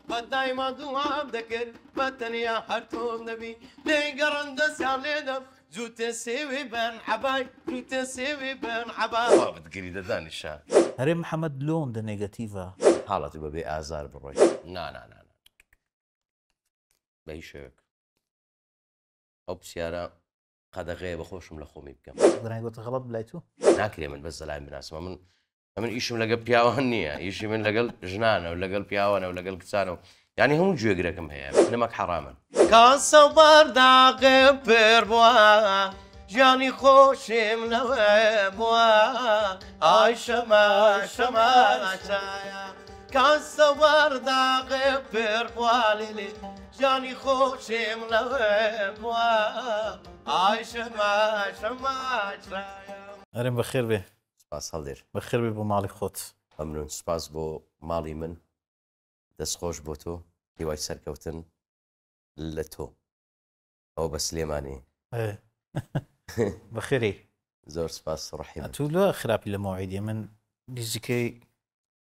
دايما دوام ذكر بتنيا حرتون نبي ليقرن دسيان ليدم زوت سيوي بن حباي زوت سيوي بن حباي بتقري دان الشان هري محمد لون ده نيجاتيفا حالتي ببي ازار بالروي نا بيشك او بسيارة قدغه بخوشم لخومي بكم قراني قلت غلط بلايتو ناكري من بس زلاين بناس من ايش من لقى بياوهنية ايش من لقى جنانه ولا قال بياوانه ولا قال كسانه يعني هم جو يقرأكم هي نمك حراما كان صبر داقم بوا جاني خوشم بوا اي شما شايا كان صبر داقم بوا ليلي جاني خوشم بوا اي شما شايا هري بخير به سپاس هەڵدێر بخير به بمالي خوت ئەمنون سپاس بۆ ماڵی من دەستخۆش بۆ تۆ هیوای سەرکەوتن لە تۆ ئەو بە سلێمانی ايه بخيري زۆر سپاس ڕحی من تو لا خرابي لموعدي من ديزيكي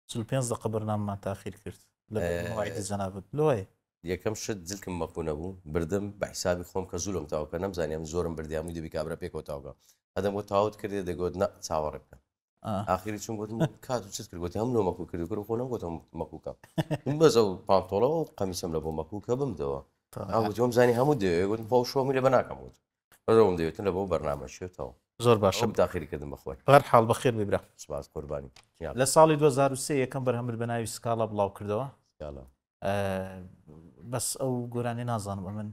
5 دقيقة برنامج ما تأخير كرت لمواعيد الزنابت لوي یەکەم شت جلکم مەخوو نەبوو بردم بە حیسابی خۆم کە زوولم تاوکە نەمزانیم زۆرم بردیامی دوبی کابرا پێکەوە تاوکە هەدەم بۆ تاوت کردێ دەگوت نە چاوەڕێ بکە ئاخری چون گوتم کات و چت کرد گوتی هەم لۆ مەکوو کردی کرد خۆ نەگوتم مەکووکە بەس ئەو پانتۆڵەوە و قەمیسم لە بۆ مەکووکە بمدەوە ئەوتۆم زانی هەموو دەوێ گوتم فۆ شۆمی لە بەناکەم وت بەزەوم دەوێتن لە بۆ بەرنامەشێتەوە زۆر باشە تاخیری کردم بەخۆی غەر حاڵ بەخێر ببرا سپاس قوربانی لە ساڵی 2023 یەکەم بەرهەمت بە ناوی سکاڵا بڵاو کردەوە بەس ئەو گۆرانی نازانم ئەمن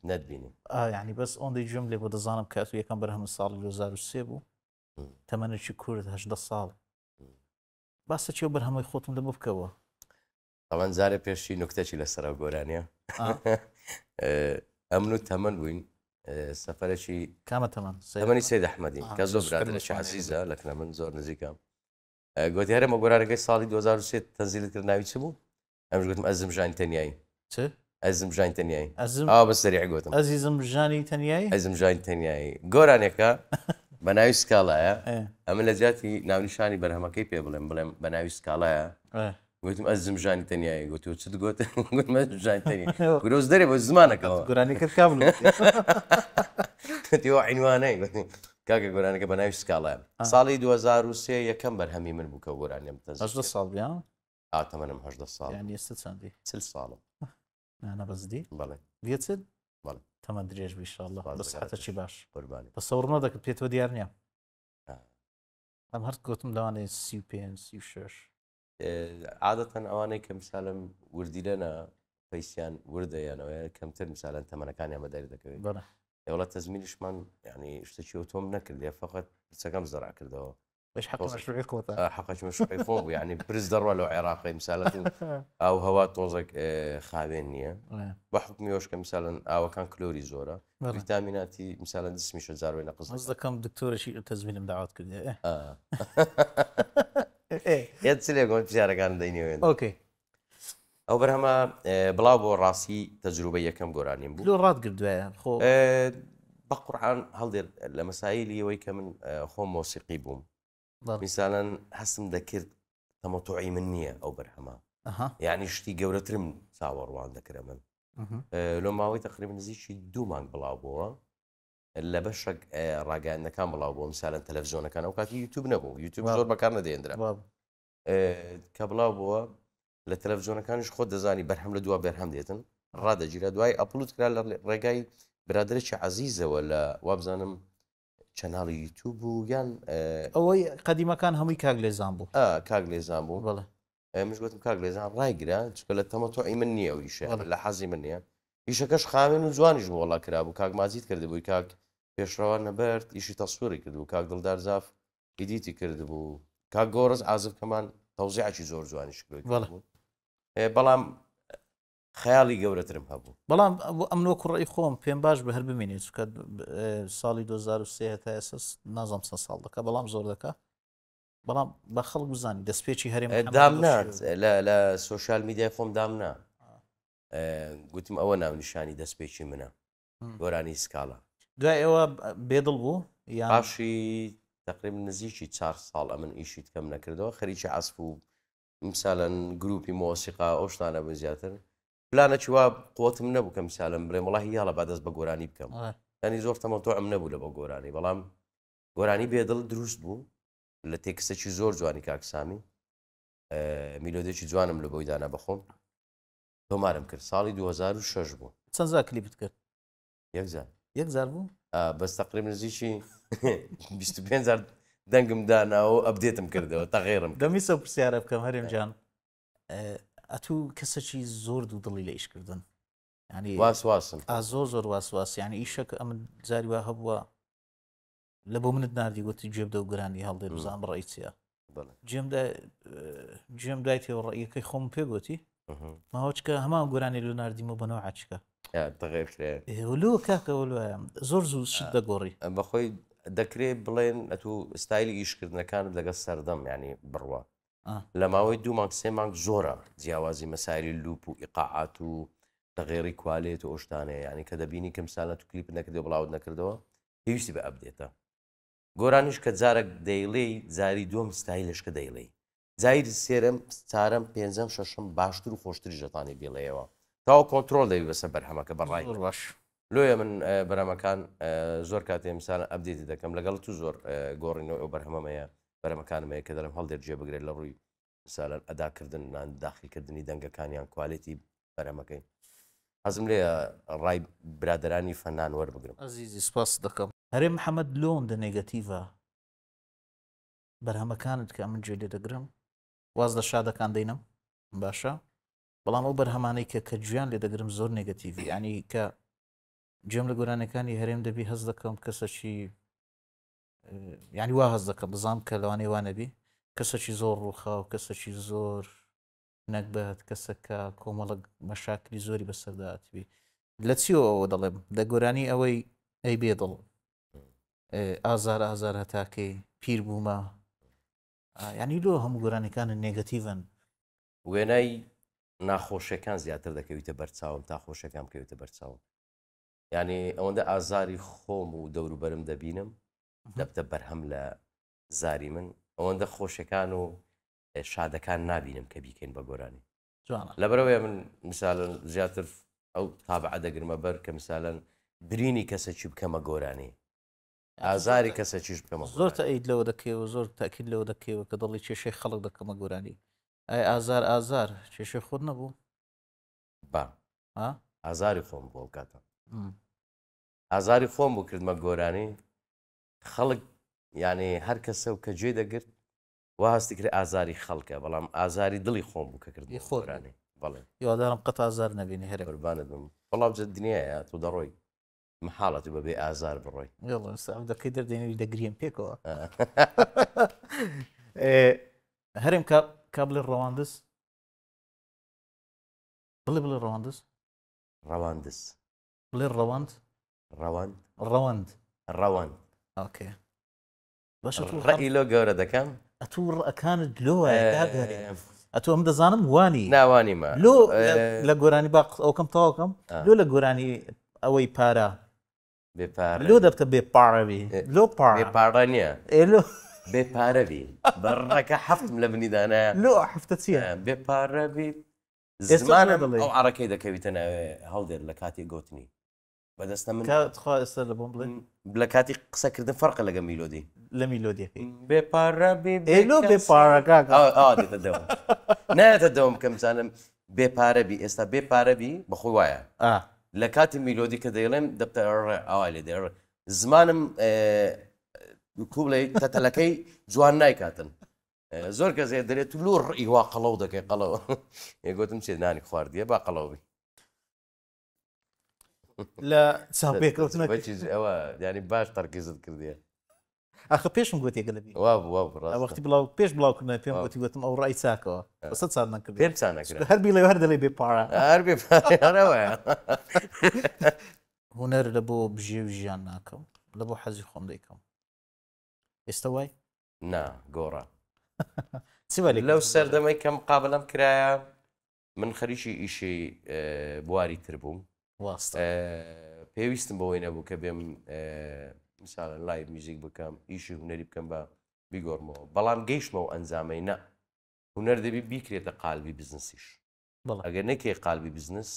نەتبینی یعنی بەس ئەوەندەی گوێم لێ بۆ دەزانم کە تو یەکەم بەرهەم ساڵی 2023 بوو تەمەنێکی کورد 18 ساڵ باسە چێ بەرهەمەی خۆتم دەبوو بکەوە ئەوەن جارێ پێشی نوکتەی لەسەر گۆرانیە ئەمن و تەمەن بووین سەفەرێکی کامە تەمەن تەمەنی سید ئەحمەدی کە زۆر برادرێکی عەزیزە لەکنە من زۆر نزیکم گوتی هەرێمە گۆرانەکەی ساڵی 2023 تەنزیلت کرد ناوی چ بوو ئەمش گوتم ئەزم ژانی تەنیایی چ ئەزم ژانی تەنیایی ئەزم ئاوا بە سەریع گوتم ئەزیزم ژانی تەنیایی ئەزم ژانی تەنیایی گۆرانێکە بە ناوی سکاڵایە ئەمە لە جاتی ناونیشانی بەرهەمەکەی پێ بڵێم بە ناوی سکاڵایە گوتم ئەزم ژانی تەنیایی گوتی چ گوت گوتمە ژانی تەنیایی گرۆز دەرێ بۆ زمانەکەەوە گۆرانی کرد کابل تیوە عینوانەی کاکە گۆرانەکە بە ناوی سکاڵایە ساڵی 2023 یەکەم بەرهەمی من بوو کە گۆرانیم هەژدە ساڵ بیان ئاتەمەنم 18 ساڵ یانی ئێستا چەندی 40 ساڵم نانە بەزدی بەڵێ دیێت بەڵێ تەمە درێژ بیشله بەسحەتە چی باش قوربانی بەسەوڕ نەدەکرد پێێتەوە دیار نییە ئەم هەر گوتم لەوانەیە 35 36 عادەتەن ئەوانەی کە مثالم وردیلەنە پەیسیان وردەیانەوە کەمتر مثالەن تەمەنەکانیان بەداری دەکەوێت وڵات تەزمینیشمان ینی شتێکی تۆم نەکردێ فقط چەکەم زەرع کردەوە باش حق مشروعي قوتا حقش مشروعي فوق يعني برز دروة لو عراقي مثلا او هوا توزك خاوينية بحكم يوش كمثلا او كان كلوري زورا فيتاميناتي مثلا جسمي شو زاروي نقص قصدك كم دكتور شيء تزمين مدعوات كذا يتسلي يقول بشارة كان ديني وين اوكي او برهما بلاو راسي تجربة كم قراني بو لو راد قد خو بقرآن هل لمسائلي ويك من خو موسيقي بوم مثلا حسم دەکرد تەمەتوعی من نییە ئەو بەرهەمە یعنی شتی گەورەترم چاوەڕوان دەکرە من لۆ ماوەی تقریبا نزیکی 2 مانگ بڵاو بووە لە بەشێک ڕاگەیاندەکان بڵاو بووە مثالەن تەلەڤیزۆنەکان ئەو کاتی یوتیوب نەبوو یوتیوب زۆر بەکار نەدەێنرا کە بڵاو بووە لە تەلەڤیزۆنەکانش خۆ دەزانی بەرهەم لە دوا بەرهەم دێتن ڕادەگیرە دوای ئەپلود کرا لە ڕێگای برادرێکی عەزیزەوە لە وابزانم چەناڵی یوتیوب و یان ئەوەی قەدیمەکان هەمووی کاک لێزان بوو کاک لێزان بوو بڵێ مش گوتم کاک لێزان ڕایگرا چکە لە تەمەتۆعی من نییە و ئیشە لە حەزی من نییە ئیشەکەش خاوێن و جوانیش بۆ وڵا کرا بوو کاک مازیت کرد بووی کاک پێشڕەوە نەبەرد ئیشی تەسووری کرد و کاک دڵدار زاف ئیدیتی کرد بوو کاک گۆڕز عازبکەمان تەوزیعکی زۆر جوانیش کرد بەڵام خەیاڵی گەورەترم هەبوو بەڵام ئەم وەکو ڕێی خۆم پێم باش بە هەر بمێنێت چکە ساڵی 2023 تا ئێستا نازانم چەند ساڵ دەکە بەڵام زۆر دەکە بەڵام بە خەڵک بزانانی دەستپێکی هەرێم دامنات لە سوۆشال میدیای خۆم دامنا گوتم ئەوە ناونیشانی دەستپێکی منە گۆرانی سکاڵا دوای ئێوە بێدڵ بوو پاشی تقریبا نزیکی 4 ساڵ ئەمن ئیشی کەم نەکردەوە خەریکی عەسپ و مثلا جروبی موسیقا ئەو شتانە بن زیاتر پلانە چوا قوتم نەبوو کە مثالم بڵێم وڵی هیاڵە بعدەست بە گۆرانی بکەم ینی زۆر تەمەتۆعم نەبوو لە بە گۆرانی بەڵام گۆرانی بێدڵ دروست بوو لە تێکسەکی زۆر جوانی کاکسامی میلۆدێکی جوانم لە بۆی دانا بەخۆم تۆمارم کرد ساڵی 2006 بوو چەند زار کلیپت کرد یەکزار بوو بەس تقریبا نزیکی 25 دەنگم داناوە ئەبدێتم کردەوە تەغێرم دەمیسە پرسیارە بکەم هەرێم جان ئەتوو کەسێکی زۆر دوو دڵی لە ئیشکردن ینی واسواسم زۆر واسواس ینی ئیشەکە ئەمن جاری وا هەبووە لە بۆ منت نردی گوتی جێبدە و گرانی هەڵدێ بزان بڕی چیە جێم دایتەوە ڕێیەکەی خۆم پێگوتی ماوەچکە هەمان گۆرانی لە نردیمە بەنەوە عچکە لۆ کاکەوە زۆر زوو شت دەگۆڕی بەخۆی دەکرێت بڵێن ئەتوو ستایلی ئیشکردنەکانت لەگەڵ سەردەم ینی بڕوە لە ماوەی 2 مانگ 3 مانگ زۆرە جیاوازی مەسایلی لوپ و ئیقاعات و تەغێری کوالێت و ئۆشتانەیە ینی کە دەبینی کەم ساڵە تو کلیپ نەکردەوە بڵاوت نەکردەوە پێویستی بە ئەبدێتە گۆرانیش کە جارێک دەیڵێ جاری دوم ستایلشکە دەیڵێ جاری سێرم چارەم پێنجەم شەشم باشتر و خۆشتری ژەتانی بێڵەیەوە تاوە کۆنتترۆل دەوی بەسەر بەرهەمەکە بەڕای باش لۆیە من بەرەمەکان زۆر کاتێ مثالە ئەبدێتی دەکەم لەگەڵ تو زۆر گۆڕینەوە ئەو بەرهەمەیە بەرەمەکانمەیە کە دەرم هەڵدێر جێ بگرێت لە ڕووی مثالەن ئەداکردن نان داخلیکردنی دەنگەکانیان کوالێتی بەرەمەکەی حەزم لێ ڕای برادرانی فەنان وەربگرم ئەزیزی سپاس دەکەم هەرێ محەممەد لۆن دە نێگەتیڤە بەرهەمەکانت کە من جێ لێ دەگرم واز لە شادەکان دەینم باشە بەڵام ئەو بەرهەمانەی کە گویان لێ دەگرم زۆر نێگەتیڤی ینی کە جێم لە گۆرانەکانی هەرێم دەبی هەز دەکەم کەسەکی ینی وا هەز دەکەم بزانام کە لەوانەی وانەبی کەسەکی زۆر ڕووخا و کەسەکی زۆر نەکبەت کەسەکە کۆمەڵک مەشاکلی زۆری بەسەرداتبی لە چیەوە ئەوە دەڵێم لە گۆرانی ئەوەی ئەی بێدڵ ئازار هەتاکەی پیر بوومە ینی لۆ هەموو گۆرانەکانە نێگەتیڤن وێنای ناخۆشیەکان زیاتر دەکەویتە بەرچاوم تا خۆشەکان بکەویتە بەرچاوم ینی ئەوەندە ئازاری خۆم و دەوروبەرم دەبینم دەبتە بەرهەم لە زاری من ئەوەندە خۆشەکان و شادەکان نبینم کە بیکەین بە گۆرانی لەبەرەوەی من مثالەن زیاتر ئەو تابعە دەگرمە بەر کە مثالەن برینی کەسێکی بکەمە گۆرانی ئازاری کەسێکیش بکەمە زۆر تەئید لەوە دەکەوە زۆر تاکید لەوە دەکەوە کە دڵی کێشەی خەڵک دەکەمە گۆرانی ئەی ئازار کێشەی خۆت نەبوو با ئازاری خۆم بۆ کاتە ئازاری خۆم بوو کردمە گۆرانی خەڵک یعنی هەر کەسە و کە گوێ دەگرت وا هەستی کرد ئازاری خەڵکە بەڵام ئازاری دڵی خۆم بوو کە کردی خۆرانی بەڵێ یوادارم قەت ئازار نەبینی هەرێ قوربانت بم بەڵام جە دنیاە تو دەڕۆی محاڵەتی بەبێ ئازار بڕۆی دەکەی دەردێنەوەی دەگریم پێکەوە هەرێم کا بڵێ ڕەواندز بڵێ ڕەواندز بڵێ ڕەواند ئۆکێ باشە ڕەئی لۆ گەورە دەکەم ئەتوو ڕەکانت لۆە ئەتو ئەم دەزانم وانی ناوانیمە لۆ لە گۆرانی با ئەوکەم تاواکەم لۆ لە گۆرانی ئەوەی پارە لۆ دەبتە بێپارەوی لۆ پارە نییە بێپارەوی بەڕەکە حەفتم لە بنیدانە لۆ حفتە چییە بێپارەوی زمانە ئەو عڕەکەی دەکەویتە ناوێ هەڵدێر لە کاتی گوتنی بەدەستە من ئێستا لە بۆم بڵێ لە کاتی قسەکردن فەرقە لەگە میلۆدی لە میلۆدیەکەی بێپارەبی لۆ بێپارەکە دێتە دەوم نایەتە دەوم کە بزانم بێپارەبی ئێستا بێپارەبی بەخۆی وایە لە کاتی میلۆدی کە دەیڵێم دەبتە ئەوای لێ دێ زمانم کوڵێ تەتەلەکەی جوان نایکاتن زۆر کەس دەرێت لۆ ڕئی وا قەڵەو دەکەی قەڵەوە گوتم چێ نانی خواردیە با قەڵەوی لە چاپێکەوتنە ئەوە ینی باش تەرکیزت کردیە ئەخە پێشم گوتێکە لەبی وەختی بڵاو پێش بڵاوکردن پێم گوتی گوتم ئەو ڕای چاکەوە بەسە چاک نەکرد پێم چا نەکرد هەر بیڵێ هەر دەڵێ بێپارە هەر بێپارەوەیە هونەر لە بۆ بژێ و ژیان ناکەم لە بۆ حەزی خۆم دەیکەم ئێستا وای نا گۆڕە لەو سەردەمەی کەم قابلم کرایە من خەریکی ئیشی بواری تر بووم پێویستم بەوەی نەبوو کە بێم مثالەن لایڤ میوزیک بکەم ئیشی هونەری بکەم بە بیگۆڕمەوە بەڵام گەیشتمەوە ئەنجامەی نە هونەر دەبی بیکرێتە قالبی بزنسیش ئەگەر نەکێ قالبی بزنس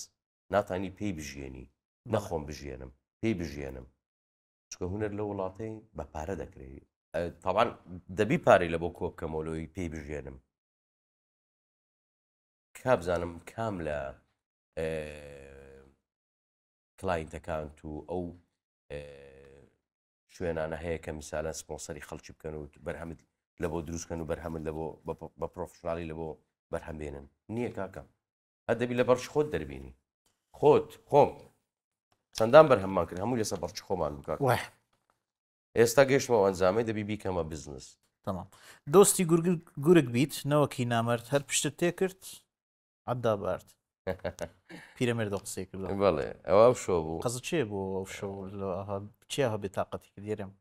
ناتانی پێی بژێنی نەخۆم بژێنم پێی بژێنم چکە هونەر لە وڵاتەی بە پارە دەکرێت طبعا دەبی پارەی لە بۆ کۆ بکەمەوەی پێی بژێنم کابزانم کام لە کلاینتەکان و ئەو شوێنانە هەیە کە میسالە سپۆنسەری خەڵکی بکەن و بەرهەمت لە بۆ دروستکەن و بەرهەمت لە بۆ بە پرۆفشنالی لە بۆ بەرهەمبێنن نییە کاکەم هەدەبی لە بەرچ خۆت دەربینی خۆم چەندان بەرهەممان کرد هەموو لەسەر بەرچ خۆمان بکات ئێستا گەشتمەوە ئەنجامەی دەبی بیکەمە بزنس تەمام دۆستی گورگ بیت نەوەکی نامەرد هەر پشتت تێ کرد عەدا بارد پیرەمێردە قسەی کرد بەڵێ ئەوە شۆ بوو قەزت چێ بۆ ئەو شەو چێ هەبێ تااقەتی کرد دیێرم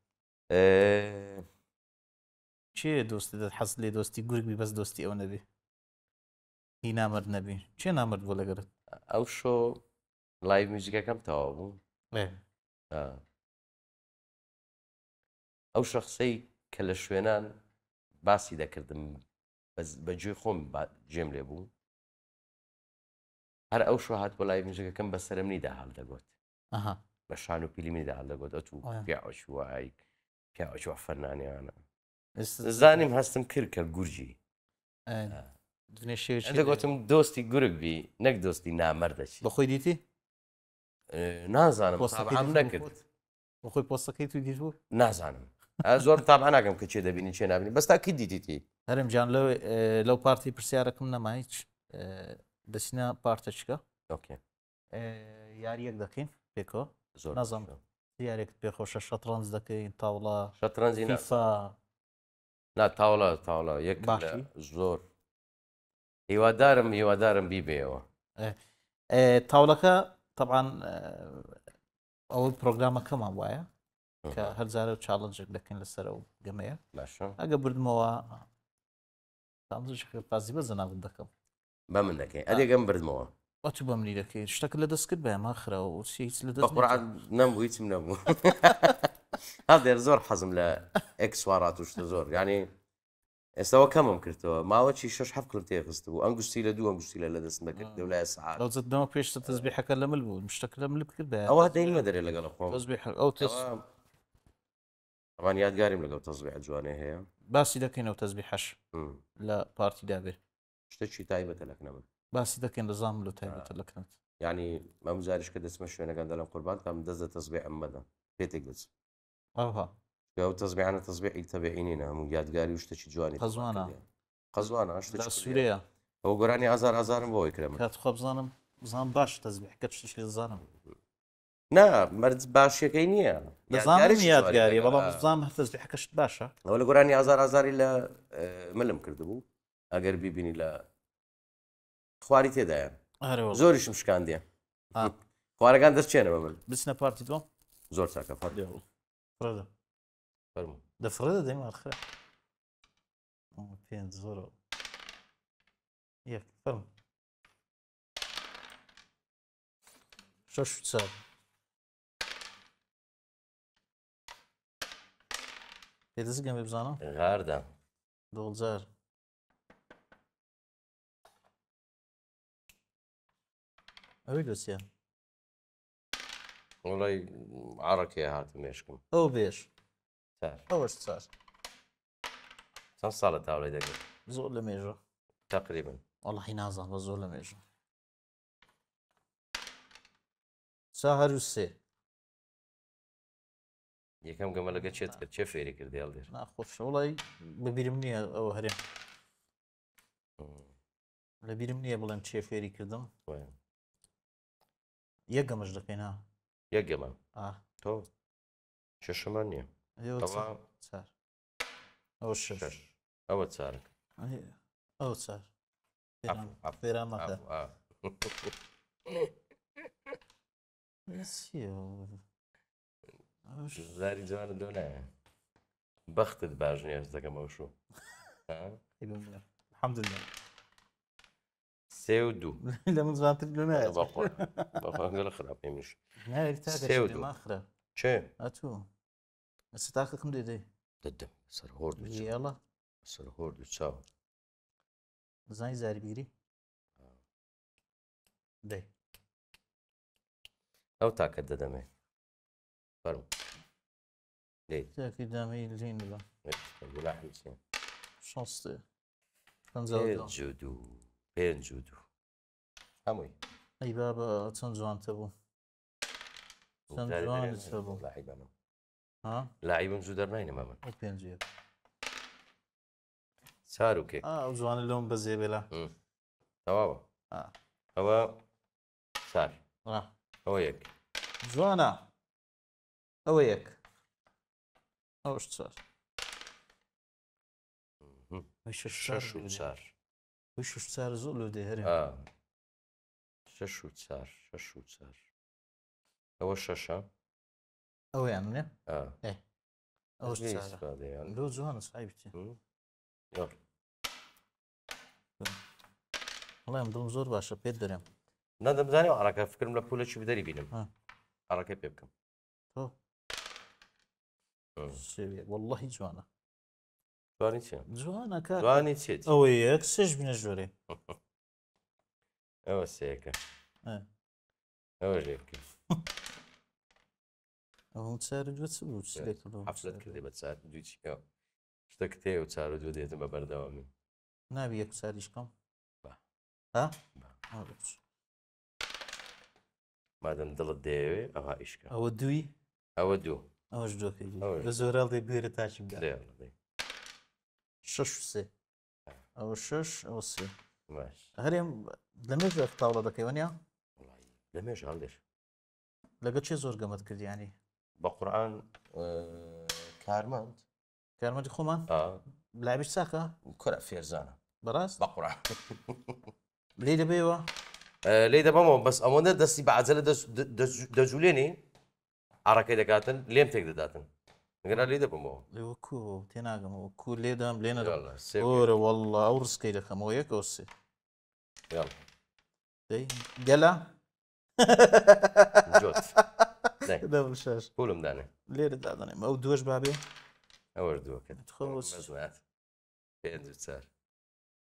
چێ دۆستی دەت حەز لێ دۆستی گورگبی بەس دۆستی ئەو نەبێ هی نامەرد نەبی چێ نامەرد بۆ لەگەرت ئەو شۆ لایڤ میوزیکەکەم تەواو بوو ئەو شەخسەی کە لە شوێنان باسی دەکردم بەگوێ خۆم جێم لێ بوو هەر ئەو شۆ هات بۆ لایڤ میوزیکەکەم بە سەرمنیدا هەڵ دەگوت بە شان و پیلیمنیدا هەڵ دەگوت ئەو پیاوەش وای پیاوەش وە فەرنانیانە زانیم هەستم کرد کە گورجی دەگوتم دۆستی گورگبی نەک دۆستی نامەردەچی بە خۆی دیتی نازانم نەکرد بە خۆی پۆستەکەی تو دیت بوو نازانم زۆر تابع ناکەم کە چێ دەبینی چێ نبینی بەستا کی دیتیتی هەرم جان لەو پارتی پرسیارەکەم نەما هیچ دەچینە پارتەچکە یاریەک دەکەین پێکەوە زۆر نازانم یارێک پێخۆشە شەترەنج دەکەین تاوڵا شەترەنجی نا تاوڵە یەک باشی زۆر هیوادارم بیبێەوە تاوڵەکە طبعاً ئەوەی پرۆگرامەکەمان وایە کە هەرجارە و چاڵنجێک دەکەین لەسەر ئەو گەمەیە ئەگە بردمەوە پازی بە زەناوت دەکەم بە من دەکەین ئەدێگەم بردمەوە ئەچ بە منی دەکەی شتەکە لە دەست کرد بە ماخراوە و هیچ لە دەست نەبوو هیچم نەبوو هەدێر زۆر حەزم لە ئەکسوارات و شتە زۆر ینی ئێستاەوە کەمم کردەوە ماوەی 6 کلم تێخست بوو ئەنگشتی لە دوو ئەنگشتی لە دەست بەکرد دەولای سعات ئەوزتەوە پێش تەزبیحەکە لە مل بوو مشتەکە لە مل کرد بە ئەوە دەیمە دەرێ لەگەڵ خۆم ئەو ئەوان یادگاریم لەگەڵ تەزبیح جوانێ هەیە باسی دەکەینەوە تەزبیحەش لە پارتیدا بێ شتێکی تایبەتە لەکنەمە باسی دەکەین لە زام لە تایبەتە لەکنێت ینی مەمزاریش کە دەچمە شوێنەکان دەڵم قوربان تام دەست تەزبیح ئەمەدە پێتێک دەچ ئەو تەزبیحانە تەزبیحی تەبیعینە هەموو یادگاری و شتێکی جوانی قەزوانە سوورەیە ئەو گۆرانی ئازارم بۆی کرێمە کات خۆ بزانم زان باش تەزبیح کە شتێکی دەزانم نا مەرج باشیەکەی نییە دەزانم یادگاری بەڵام بزانم تەزبیحەکەشت باشە ئەوە لە گۆرانی ئازاری لە ملم کردبوو ئەگەر بیبینی لە خواری تێدایە زۆریشم شکاندیە خوارەکان دەستچێنە بە من بچنە پارتی دۆ زۆر چاکە دەفرەدە دەیمان خێ پێ زۆر فەرم شەش چار پێدەزگەم بێ بزانم غاردا دۆڵجار ئەوەی دۆسیە وڵی عڕەکێ هاتم مێشکم ئەو بێش ئەوەش چار چەند ساڵە تاوڵی دەگەێت زۆر لە مێژە تقریبا وەڵی نازان بە زۆر لە مێژە سا هەرو سێ یەکەم گەمە لەگە چێت کرد چێ فێری کردی هەڵدێر ناخۆش وڵی بەبیرم نییە ئەوە هەرێم لە بیرم نییە بڵێم چێ فێری کردم یەک گەمەش دەکەین ها یەک گەمە تۆ شەشەمان نییە ئەو شەش ئەوە چارک ئەو چار فێران مەکە زاری جوانە دۆ نایە بەختت باش نیە دەکەم ئەو شو الحەمدولله سێ و دوو لە من زوانتر لە نایە بەخۆ خراپی میش ماخرە چێ ئەتوو ستاکەکەم دێدەی دەدەم سەر هۆرد یاڵە سەر هۆرد و چاو زاني زاري بيري دي او تاكد دمي فرم ليه تاكي دامي لين لا ولا حسين شانستي كنزاودو بين جودو هموي اي بابا تنزوان تبو تنزوان تبو لاعب ها لاعب جودر ناين ماما بينجي سارو كيك وزوان اللون بزي بلا تمام هو سار هو يك زوانا اويك اوش صار وش ششو صار وش صار زولو دي هرم ششو صار هو الشاشة او يعني ايه اوش صار يعني لو زوانا صعيبتي يلا والله مدوم زور باشا بيت دريم ندم زاني حركة فكر ملا بولا شو بدري بينم حركة بيبكم والله جوانا جواني شو جوانا كاكا جواني شيت اويك سج بين الجوري هو سيكا هو جيبك هو تسارد وتسبوت سليك حفلة كذي بتساعد دوتشي اشتكتي وتسارد وديت ما بردوامي نبي يك ساريشكم ها ما دام ضل ديوي او هايشكا او دوي او دو اوش دوكي بزورال دي بير تاشم لا والله شش سي او شش او سي ماشي هريم لما جا في طاولة دكي ونيا والله لما يشغلش لقيت شي زور قمت كرد يعني بقرآن كارمانت كارمانتي خومان لاعبش ساكا كرة فيرزانة براس بقرآن ليدا بيوا ليدا بامو بس امونه دسي بعد زل دزوليني حركة دكاتن ليم تك داتن غير ليدا بامو لوكو تناغم وكو ليدام لينا يلا اور والله اورس كيدا خمويك اوسي يلا دي قلا جوت دبل شاش قولهم داني ليه دادني او دوش بابي اول دو كده تخوص مزنات بينز وتسار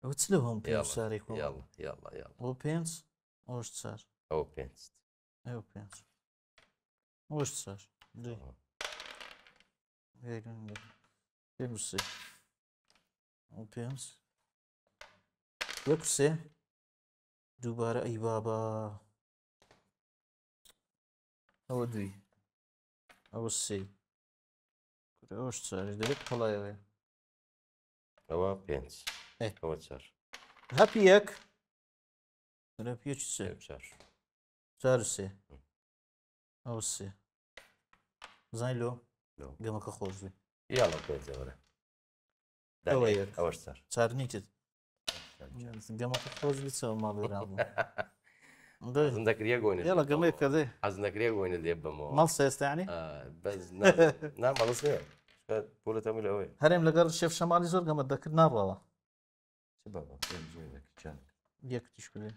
وتسلوهم بينز ساريكم يلا او بينز اوش تسار او بينز او بينز اوش تسار دي هيدن بينز او بينز يكسي دوباره اي بابا او دوي او سي اوش تسار ديك طلعي هو بينز ايه هو تسار هابيك هابيك سي تسار تسار سي او سي زين لو قامك خوزي يلا بينز ورا اويك اوش تسار تسار نيتد قامك خوزي تسوي ما بيرام عندك ريا جوين يلا قامك كذا عندك ريا جوين اللي يبمو مال سيست يعني بس نعم على صغير بولا تعمل قوي هريم لقر الشيف شمالي زور قام اتذكر نار بابا شباب زينك كان يك تشكلي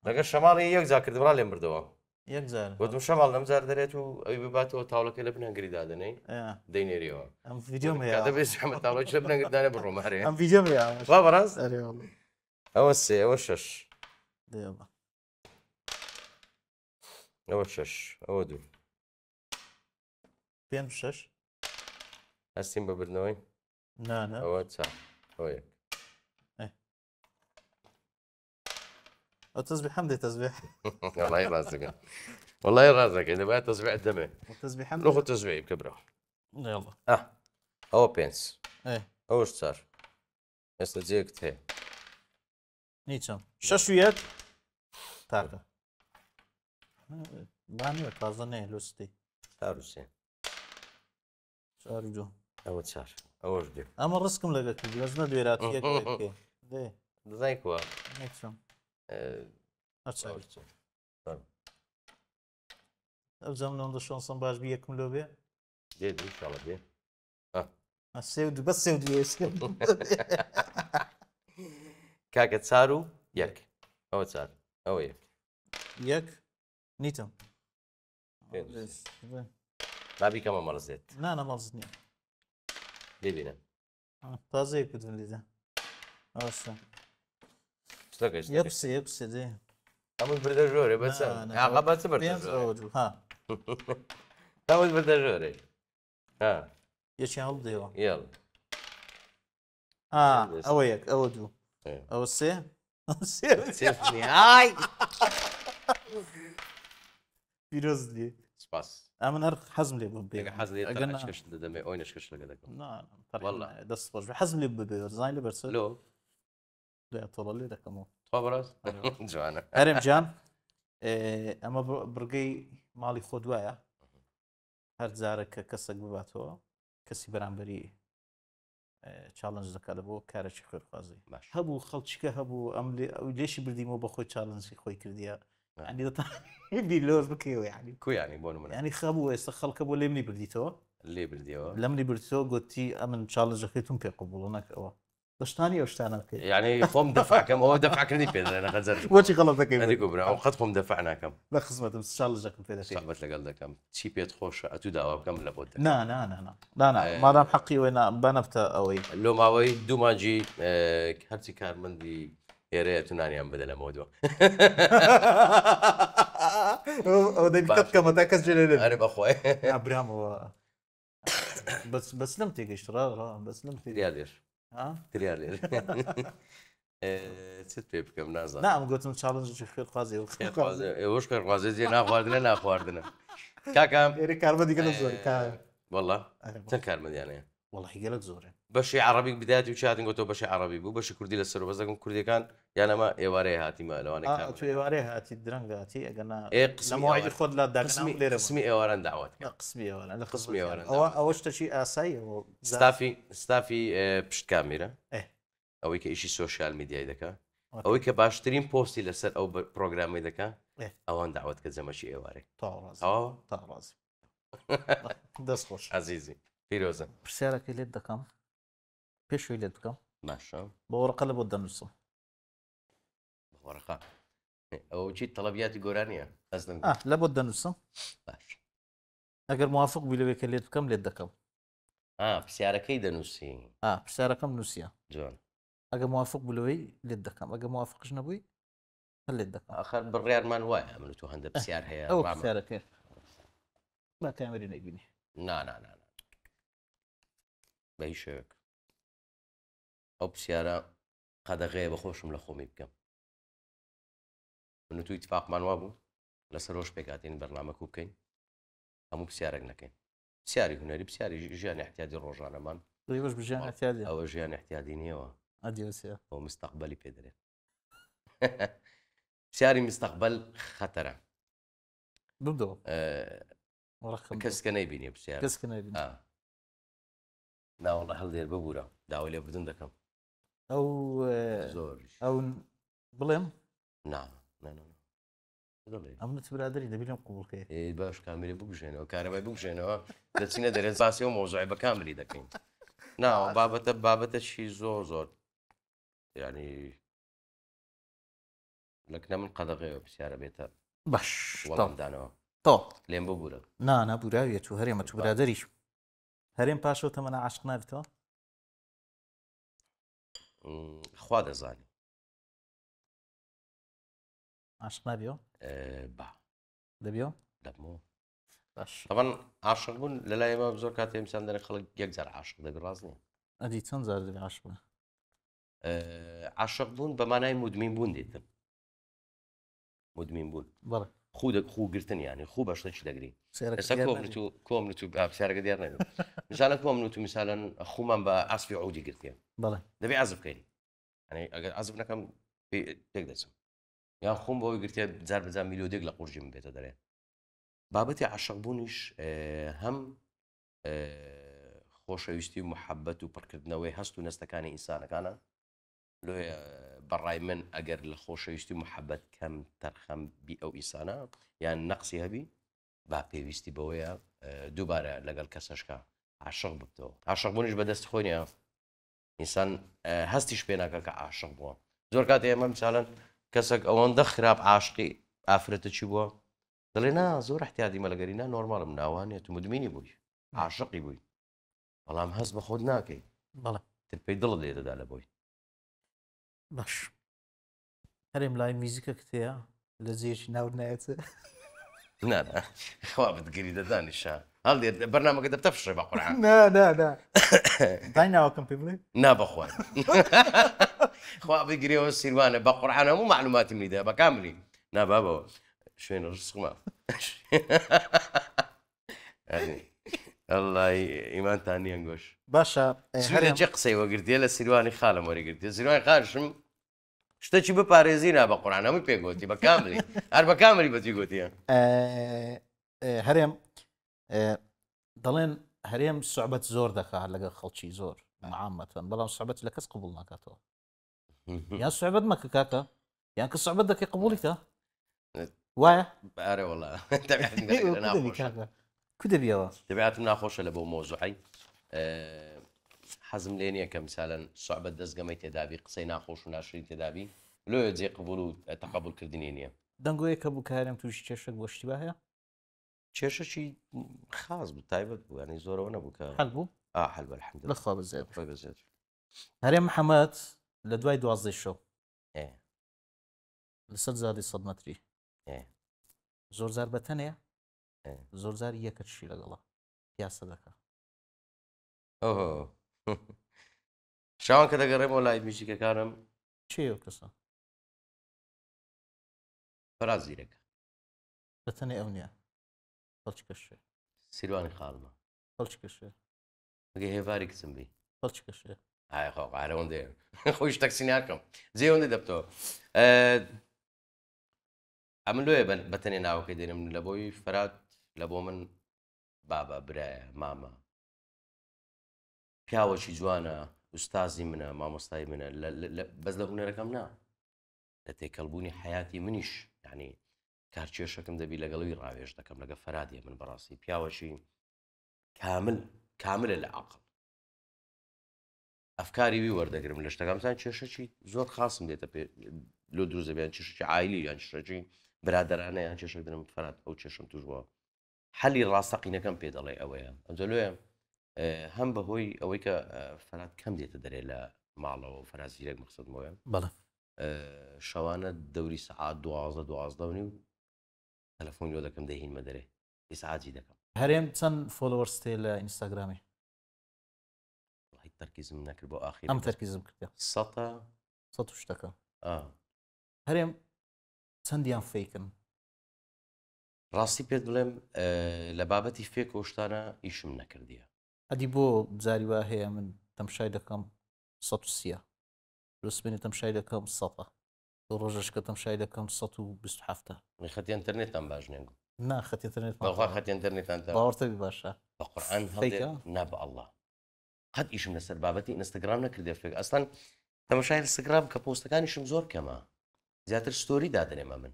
لقر شمالي يك ذاكر دبر على مردوا يك زار قلت شمال لم زار دريتو اي بباتو طاوله كله بنا قريد هذا ني دينيريو ام فيديو ميا هذا بس محمد طاوله كله بنا قريد انا بالروم هري ام فيديو ميا بابراز اري والله اوسي اوشش يلا اوشش اودو فين بشش هستين ببرنوي لا او تسع هويك التسبيح حمدي تسبيح والله يرازقك والله يرازقك اذا بقى تسبيح الدم التسبيح حمدي ناخذ تسبيح بكبره يلا هو بينس ايه اوش صار استجيكت هي نيتشم ششويات تاكا باني وتازنه لوستي صار شارجو او صار اوش دي اما الرسكم لقيت لازم دويرات يك دي زيك وا نيتشم ارسل زمن شانسون باش بيكم لوبي دي ان شاء الله دي السود بس سود يس كاكا تسارو يك او تسار او يك نيتم ما بي كمان مرة زيت لا انا ما قصدني ليه بينا طازه كنت في اللي ذا يقصي دي أمود بردجوري بس عقبات بردجوري ها أمود بردجوري ها يشي هالضيوة يلا أويك أودو أو السي سيفني هاي بيروز دي سباس من أرخ حزم لي ببي حزم لي ترى أشكش دمي أوين أشكش لك لا والله دس برج حزم لي ببي زين لي برسل لو لا طول لي ذاك مو خبرز جوانا هرم جان أما برقي مالي خدوايا هر زارك كسك بباتوا كسي برانبري چالنج دەکات بۆ کارێکی خێرخوازی هەبوو خەڵکیکە هەبوو ئەم لێشی بردیمەوە بە خۆی چالنجی خۆی کردیە لۆز بکەوە ینی کویانی بۆ من ینی خەبوو ئێستا خەڵکە بۆ لێمنی بردیتەوە لەمنی بردیتەوە گوتی ئەمن چالنجەکەیتون پێ قبوڵ نەکەەوە دەشتانی ئەو شتانەکە ینی خۆم دەفعکەم ئەوە دەفعکردنی پێدەێنە خەزەر بۆچی غەڵەت دەکەی گوبرا ئەو قەت خۆم دەفع ناکەم لە خزمەتم چالنجەکەم پێ دەکەم صحبەت لەگەڵ دەکەم چی پێت خۆشە ئەتو داوا بکەم لە بۆ نا مادام حەقی وێنە بەنەفتە ئەوەی لۆ ماوەی دوو مانجی هەرچی کارمەندی ئێرەیە تونانیان بدە لەمەوە دووە ئەو دەکەمە تا کەس جێ ئەرێ بەخۆی برامەوە بەس لەم تێگەیشترا بەس لەم تریادێر تریادێر چت پێ بکەم نازانم نام گوتم چالنجی خێرخوازی ئێوەش خێرخوازی ناخواردنە ناخواردنە کاکام ئێرە کارمەندی گەلە زۆر والله چەند کارمەندیانەیە والله گەلک زۆرە بەشی عربی بداتی و چاتن گۆتۆ بەشی عربی بوو بەشی کوردی لە سەر بەزەکەم کوردەکان یانەمە ئێوارەیە هاتیمە لەوانەیە تو ئێوارەیە هاتی درەنگە هاتی ئەگەنا قسمی خۆت لا داگەنامی لێرە قسمی ئێواران داوات قسمی ئێوارە لە قسمی ئێواران ئەوە شتەشی ئاسایی ستافی پشت کامێرە ئەوەی کە ئیشی سۆشیال میدیای دەکات ئەوەی کە باشترین پۆستی لەسەر ئەو پرۆگرامی دەکات ئەوان داوت کە جەمەشی ئێوارێ تاڕازی دەست خۆش عزیزی پیرۆزە پرسیارەکەی لێت دەکەم پێشوی لێت بکەم باشە بە وەرەقە لە بۆ دەنووسم وەرەقە ئەو چی تەڵەبیاتی گۆرانیە لە بۆ دەنووسم باش ئەگەر موافق بووی لەوێ کە لێت بکەم لێت دەکەم پرسیارەکەی دەنووسی پرسیارەکەم نووسە جوان ئەگە موافق بلەوەی لێت دەکەم ئەگە موافقش نەبووی لێت دەکەم ئەخر بڕیارمان وایە من تو هەندە پرسیار هەیە ئەو پرسیارەکە با کامێری نەیبینی نا بە هیچ شێوەیەک ئەو پرسیارە قەدەغەیە بە خۆشم لە خۆمی بکەم من تو ئیتفاقمان وا بوو لەسەر ڕۆژ پێکاتین بەرنامەکە بکەین هەموو پرسیارێک نەکەین پرسیاری هونەری پرسیاری ژیانی احتیاجی ڕۆژانەمان ئەوە ژیان احتیاجی نیەوە ئەو مستەقبەلی پێ دەرێت پرسیاری مستەقبەل خەتەرە کەسکە نەیبینی پرسیار ناوەڵە هەڵدێر ببوورە داوای لێ بدن دەکەم ئەو بڵێم ئەم برادری دەبینم قوڵکە باش کامری بگوژێنەوە کارەبای بگوژێنەوە دەچینە دەرێت باسی و مۆزوعی بە کامری دەکەین ناوە بابەتەشی زۆر ینی لەکنە من قەدەغەیەوە پرسیارە بێتە باش وەڵامدانەوە تۆ لێم ببوورە نابووراویە تو هەرێمە تو برادریش هەرێم پاشەوە تەمەنە عاشق نابێتەوە خوا دەزانی عاشق نابیەوە با دەبیەوە دەبمەوە طبعا عاشق بوون لە لای ئێمە زۆر کاتێ ئینسان دەڵێ خەڵک یەکجار عاشق دەبێت ڕاست نییە ئەدی چەند جار دەبێ عاشق بوون عاشق بوون بە مانای مودمین بوون دیتن مودمین بوون بەڵێ خوگرتن ینی خوو بە شتێکی دەگری کۆمنت و پرسیارەکە دیار نەبێت مثالەن کۆمنت و مثالەن خومان بە ئاسفی عودی گرتیە بەڵێ دەبێ عەزف بکەین ینی ئەگەر عەزف نەکەم تێک دەچم یان خۆم بەوەی گرتێ جار بەجار میلۆدێک لە قورجی من بێتە دەرێ بابەتی عاشق بوونیش هەم خۆشەویستی و محەبەت و پڕکردنەوەی هەست و نەستەکانی ئینسانەکانە لێ بەڕای من ئەگەر لە خۆشەویستی محەبەت کەم تەرخەم بی ئەو ئینسانە یان نەقسی هەبی با پێویستی بەوەیە دووبارە لەگەڵ کەسەشکە عاشق ببتەوە عاشق بوونیش بەدەست خۆی نیە ئینسان هەستیش پێ ناکە کە عاشق بووە زۆر کات ئێمە مثالەن کەسێک ئەوەندە خراپ عاشقی ئافرەتە چی بووە دەڵێ نا زۆر احتیاجی مەلەگەری نا نۆرمالم ناوانێت و مدمینی بووی عاشقی بووی بەڵام هەست بە خۆت ناکەی بەڵێ تر پێی دڵت لێ دەدا لە بۆی باش هەرێم لای میزیکە کتەیە لە جێشی ناو نایەتە نا خوا بتقري دانشا هل برنامج ده بتفشل بقرعان لا داي ناوكم في بلي نا بخوان خوا بتقري وسيروانه بقرعان مو معلومات مني ده بكاملي نا بابا شوين الرزق ما يعني الله ايمان ثاني انقش باشا هرم جقسي وقلت يلا سيرواني خاله موري قلت سيرواني خالشم شتى بپارێزینا بە قورآن هەمووی پێگوتی بە کاملی هەر بە کاملی بەتی گوتیە هەرێم دەڵێن هەرێم سوعبەت زۆر دەکات لەگەڵ خەڵکی زۆر عامەتەن بەڵام سوعبەت لە کەس قبول ناکاتەوە یان سوعبەت مەکە کاکە یان کە سوعبەت دەکەی قبولیتە وایە ئارێ وەڵا کو دەبیەوە دەبێتم ناخۆشە لە بۆ مۆزوعی حەزم لێ نییە کە مثالەن سوعبەت دەستگەمەی تێدابی قسەی ناخۆش و ناشرین تێدابی لۆ جێ قبول و تەقبولکردنی نییە دەنگۆیە کە بوو کارێم تووشی کێشێک بۆ شتی هەیە کێشەی خاص بوو تایبەت بوو ینی زۆرەوە نەبوو کە هەل بوو حەل بەالحەمدولillah لەخوا بزێت هەرێم محەممەد لە دوای 12 شەو لەسەر زادی 100 مەتری زۆر زار بەتەنەیە زۆر زاری یەکەشی لەگەڵا پیاسە دەکە شاوان کە دەگەڕێمەوە لای میوزیکەکانم چێ کەسە فەراز زیرەکە بەتەنێ ئەو نییە خەڵکی کەشێ سیروانی خاڵمە خەڵکی کەشێ مگە هێواری کچم بی خەڵکی کەشێ ئاەوەندێ خۆش تەکسی ناکەم جێوەندە دەبتەوە ئەمن لۆیە بەتەنێ ناوەکەی دێنم لە بۆی فەرات لە بۆ من بابا برایە مامە پیاوەکی جوانە ئوستازی منە مامۆستای منە بەس لە هونەرەکەم نا لە تێکەڵبوونی حیاتی منیش یعنی کارچێشەکەم دەبی لەگەڵی ڕاوێژ دەکەم لەگە فەرادیە من بەڕاستی پیاوەشی کاملە لە عەقڵ ئەفکاری وی وەردەگرم لە شتەکەمتان کێشەی زۆر خاصم دێتە پێ لۆ دروست دەبێت کێشەی عایلی یان کێشەی برادەرانە یان کێشەک دەرم فەرات ئەو کێشەم توش بووە حەلی ڕاستەقینەکەم پێ دەڵێ ئەوەیە ئەمجا لۆیە هەم بەهۆی ئەوەی کە فەرات کەم دێتە دەرێ لە ماڵەوە و فەرات زیرەک مەقسەدمەوەیە بەڵێ شەوانە دەوری سەعات 12 و تەلەفۆن لۆ دەکەم دەهینمە دەرێ ئیسعاجی دەکەم هەرێم چەند فۆلۆوەرس تێ لە ئینستاگرامی تەرکیزم نەکرد بۆ ئاخیر ئەم تەرکیزم کردە 100 شتەکە هەرێم چەندیان فێکن ڕاستی پێت بڵێم لە بابەتی فێک ئۆشتانە ئیشم نەکردیە ئەدی بۆ جاری وا هەیە من تەمشای دەکەم 130 ڕسبێنی تەمشای دەکەم 100 ڕۆژەشکە تەمشای دەکەم 127 خەتی ئینتەرنێتان باش نێنگو نا خەتی ئینتەرنێت بەخوا خەتی ئینتەرنێتان باوەڕتەبی باشە بە قورئان هەڵدێ نا بە ئەڵڵا قەت ئیشم لەسەر بابەتی ئینستاگرام نەکردێ فێک ئەستان تەماشای ئینستاگرام کە پۆستەکانیشم زۆر کەمە زیاتر ستۆری دادنێمە من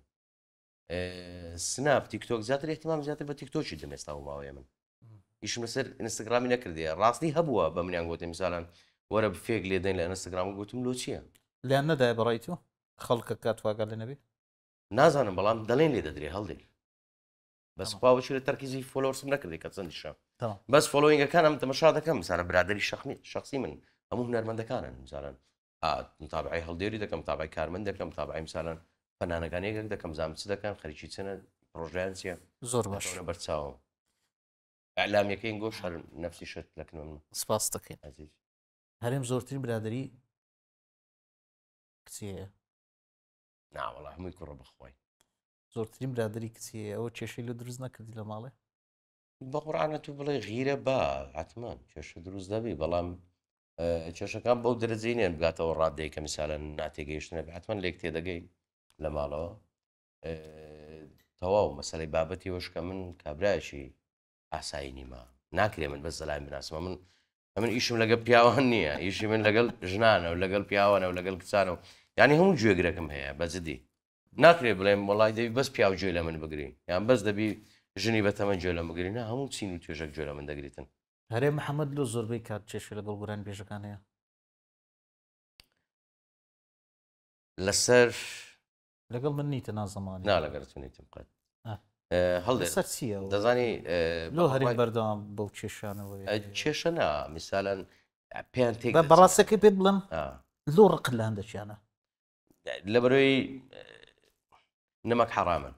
سناپ تیکتۆک زیاتر احتمام زیاتر بە تیکتۆکی دەمێستا و ماوەیە من ئیشم لەسەر ئینستاگرامی نەکردێ ڕاستی هەبووە بە منیان گوتێ میسالان وەرە فێک لێدەین لە ئینستاگرام گوتم لۆ چییە لیان نەدای بەڕای تۆ خەڵکە کات واگەر لێ نەبێت نازانم بەڵام دەڵێن لێ دەدرێ هەڵدێ بەس خواوەچی لە تەرکیزی فۆلۆرسم نەکردی کە چەندیشە بەس فۆلۆینگەکانم تەمەشا دەکەم مثالە برادری شخصی من هەموو هونەرمەندەکانن مثالەن متابعی هەڵدێری دەکەم تابعی کارمەند دەکەم تابعی مثالەن فەنانەکانێک دەکەم زانم چ دەکەن خەریکی چنە پرۆژیان چیە زۆر باش بەرچاوم ئەعلامەکەی گۆش هەر نەفسی شت لەکنم سپاس دەکەین هەرێم زۆرترین برادری کچیەیە ناوەڵا هەمووی کوڕە بەخوای زۆرترین برادری کچیە ئەوە کێشەی لە دروست نەکردی لە ماڵێ بە قورئانە تو بڵێ غیرە با حتمان کێشە دروست دەبی بەڵام کێشەکان بەو دەرەجەی نێن بگاتەوە ڕادەیە کە میسالەن ناتێگەیشتنە حتمان لێک تێدەگەی لە ماڵەوە تەواو مەسەلەی بابەتی وەشکە من کابرایشی ئاسایی نیمە ناکرێ من بەس زەلای بناسمە من ئیشم لەگەڵ پیاوان نییە ئیشی من لەگەڵ ژنانە و لەگەڵ پیاوانە و لەگەڵ کچانە و یعنی هەموو گوێگرەکەم هەیە بەجددی ناکرێ بڵێم وڵای دەبی بەس پیاو گوێ لە من بگری یان بەس دەبی ژنی بەتەمەن گوێ لە بگری نا هەموو چین و توێژەک گوێ لە من دەگریتن هەرێم محەممەد لۆ زۆربەی کات کێشە لەگەڵ گوران بێژەکان هەیە لەسەر لەگەڵ من نیتە نازەمانی نا لەگەرتونیتم قەت هەڵدێ سەر چییە دەزانی لۆ هەرێم بەردەوام بەو کێشانەوەی کێشە نا میسالەن پێیان تێک بەڕاستەکەی پێت بڵم لۆ ڕق لە هەندێکیانە لە بەرەوەی نمەک حەرامن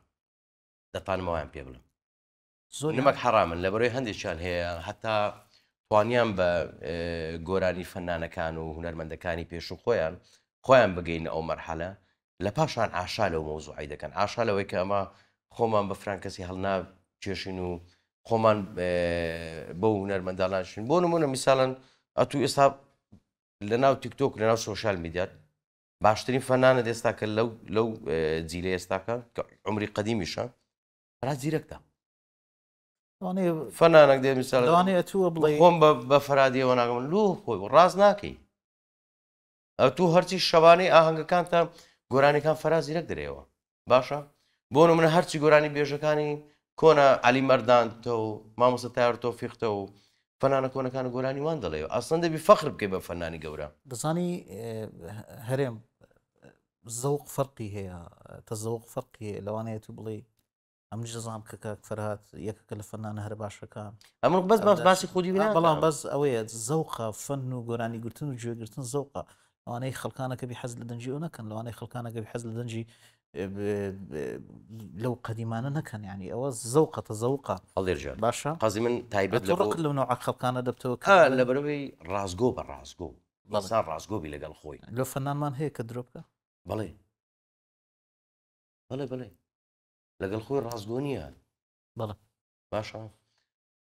دەتانمەوەیان پێ بڵم نمەک حەرامن لە بەرەوەی هەندێکیان هەیە حتا توانیان بە گۆرانی فەنانەکان و هونەرمەندەکانی پێش خۆیان بگەین ئەو مەرحەلە لە پاشان ئاشا لەو مۆزوعی دەکەن ئاشا لەوەی کە ئەمە خۆمان بە فرانکەسی هەڵنا کێشین و خۆمان بۆ هونەرمەنداڵانشین بۆ نمونە میساڵەن ئەتوو ئێستا لە ناو تیکتۆک لە ناو سۆشال میدیات باشترین فەنانە ئێستا کە لەو جیلە ئێستاکە کە عمری قەدیمیشە فەرهاد زیرەکدا فەنانێک دێ میساڵ خۆم بە فەرهادیەوە ناگەم لۆ خۆی ڕاست ناکەی ئەتوو هەرچی شەوانەی ئاهەنگەکان تا گۆرانەکان فەرهاد زیرەک دەرێەوە باشە بۆ نمونە هەرچی گۆرانی بێژەکانی کۆنە عەلی مەردانتە و مامۆستا تایۆر تۆفیقتە و فەنانە کۆنەکان گۆرانی وان دەڵێەوە ئەسڵەن دەبی فەخر بکەی بە فەنانی گەورە دەزانی هەرێم زەوق فەرقی هەیە تەزەوق فەرقی هەیە لەوانەیە تو بڵێ ئەم دەزانم کە کاک فەرهاد یەکەکە لە فەنانە هەر باشەکان ئەمە بەس باسی خودی بەڵام بەس ئەوەیە زەوقە فەن و گۆرانی گرتن و گوێگرتن زەوقە لەوانەیە خەڵکانەکە بی حەز لە دەنجی ئەو نەکەن لەوانەیە خەڵکانەکە بی حەز لە دەنجی لەو قەدیمانە نەکەن ینی ئەوە زەوقە تەزەوقە هەڵێرجان باشە قەزی من تایبەت لەو نوع خەڵکانە دەبتەوە لە بەرەوەی ڕازگۆ بە ڕازگۆ بەسان ڕازگۆبی لەگەڵ خۆی لەو فەنانمان هەیە کە درۆ بکە بەڵێ لەگەڵ خۆی ڕازگۆ نییە بەڵێ باشە